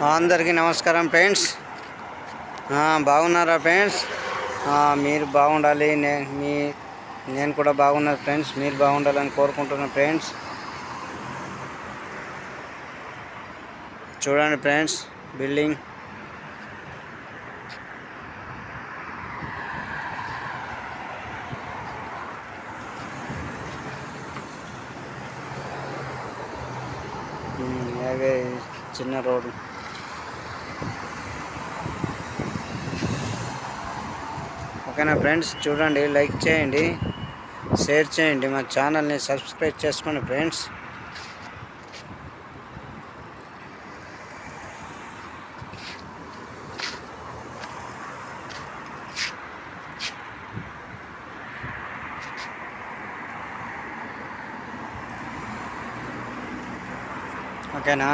అందరికీ నమస్కారం ఫ్రెండ్స్. బాగున్నారా ఫ్రెండ్స్? మీరు బాగుండాలి, నేను కూడా బాగున్నాను ఫ్రెండ్స్. మీరు బాగుండాలని కోరుకుంటున్నాను ఫ్రెండ్స్. చూడండి ఫ్రెండ్స్, బిల్డింగ్ అలాగే చిన్న రోడ్డు. ఓకేనా ఫ్రెండ్స్? చూడండి, లైక్ చేయండి, షేర్ చేయండి, మా ఛానల్ని సబ్స్క్రైబ్ చేసుకోండి ఫ్రెండ్స్. ఓకేనా?